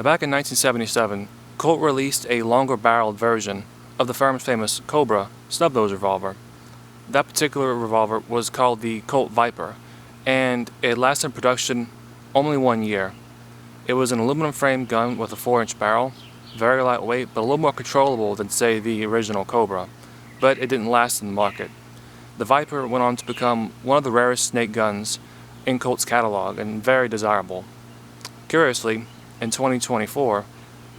Back in 1977, Colt released a longer-barreled version of the firm's famous Cobra snub-nose revolver. That particular revolver was called the Colt Viper, and it lasted in production only 1 year. It was an aluminum frame gun with a 4-inch barrel, very lightweight, but a little more controllable than, say, the original Cobra, but it didn't last in the market. The Viper went on to become one of the rarest snake guns in Colt's catalog and very desirable. Curiously, in 2024,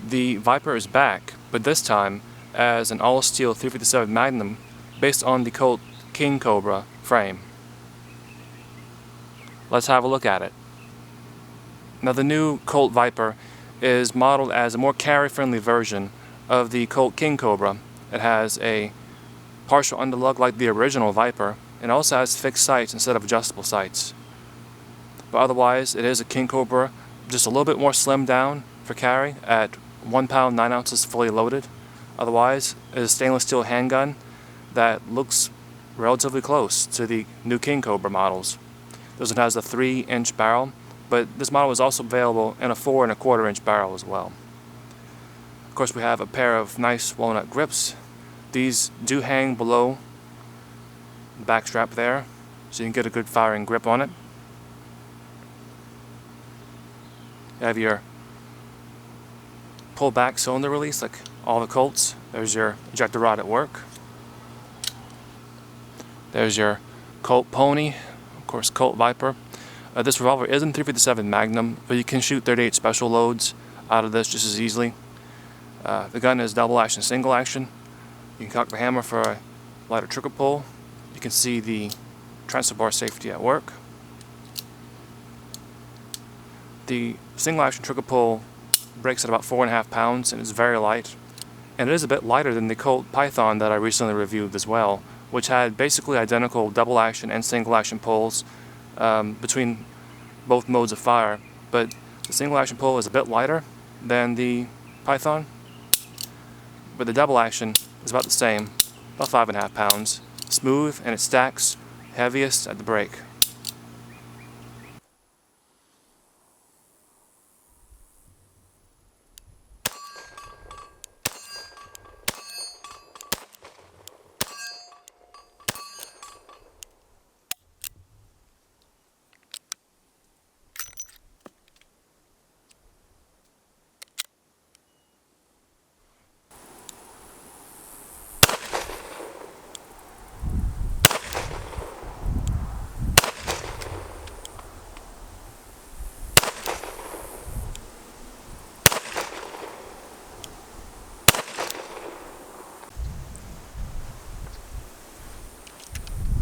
the Viper is back, but this time as an all-steel .357 Magnum based on the Colt King Cobra frame. Let's have a look at it. Now, the new Colt Viper is modeled as a more carry-friendly version of the Colt King Cobra. It has a partial underlug like the original Viper, and also has fixed sights instead of adjustable sights. But otherwise, it is a King Cobra, just a little bit more slimmed down for carry at 1 pound 9 ounces fully loaded. Otherwise, it is a stainless steel handgun that looks relatively close to the new King Cobra models. This one has a 3-inch barrel, but this model is also available in a 4 1/4 inch barrel as well. Of course, we have a pair of nice walnut grips. These do hang below the back strap there, so you can get a good firing grip on it. You have your pull back cylinder release like all the Colts. There's your ejector rod at work. There's your Colt Pony, of course Colt Viper. This revolver is in .357 Magnum, but you can shoot .38 special loads out of this just as easily. The gun is double action, single action. You can cock the hammer for a lighter trigger pull. You can see the transfer bar safety at work. The single action trigger pull breaks at about 4.5 pounds and is very light. And it is a bit lighter than the Colt Python that I recently reviewed as well, which had basically identical double action and single action pulls between both modes of fire, but the single action pull is a bit lighter than the Python, but the double action is about the same, about 5.5 pounds, smooth, and it stacks heaviest at the break.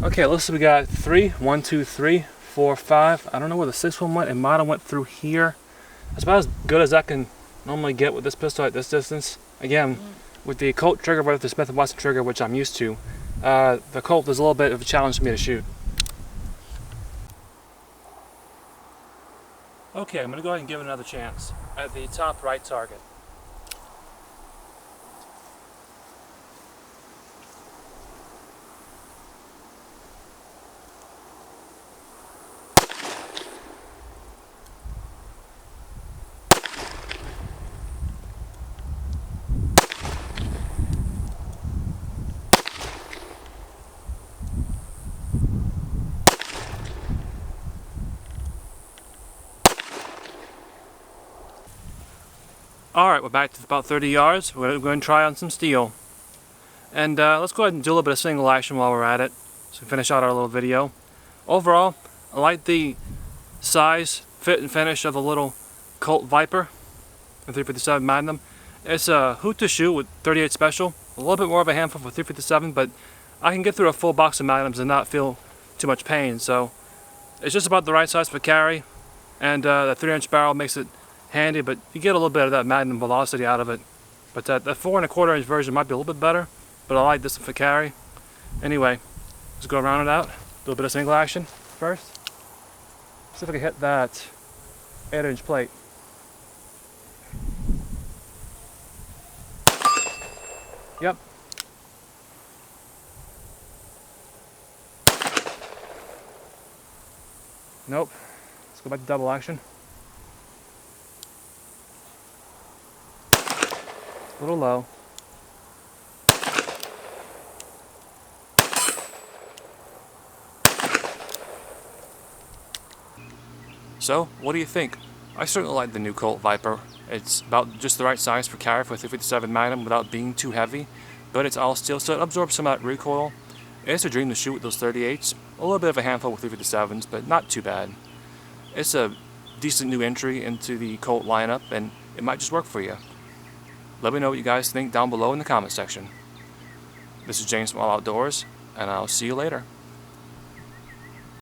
Okay, looks like we got 3, 1, 2, 3, 4, 5. I don't know where the 6th one went. It might have went through here. That's about as good as I can normally get with this pistol at this distance. Again, with the Colt trigger, but with the Smith & Wesson trigger, which I'm used to, the Colt is a little bit of a challenge for me to shoot. Okay, I'm going to go ahead and give it another chance at the top right target. Alright, we're back to about 30 yards. We're going to try on some steel. And let's go ahead and do a little bit of single action while we're at it, so we can finish out our little video. Overall, I like the size, fit, and finish of the little Colt Viper, the .357 Magnum. It's a hoot to shoot with .38 special. A little bit more of a handful for .357, but I can get through a full box of Magnums and not feel too much pain. So it's just about the right size for carry, and the 3-inch barrel makes it handy, but you get a little bit of that Magnum velocity out of it. But the 4 1/4 inch version might be a little bit better, but I like this for carry. Anyway, let's go around it out. A little bit of single action first. See if I can hit that 8-inch plate. Yep. Nope. Let's go back to double action. A little low. So, what do you think? I certainly like the new Colt Viper. It's about just the right size for carry for a 357 Magnum without being too heavy, but it's all steel, so it absorbs some of that recoil. It's a dream to shoot with those 38s. A little bit of a handful with 357s, but not too bad. It's a decent new entry into the Colt lineup, and it might just work for you. Let me know what you guys think down below in the comment section. This is James from All Outdoors, and I'll see you later.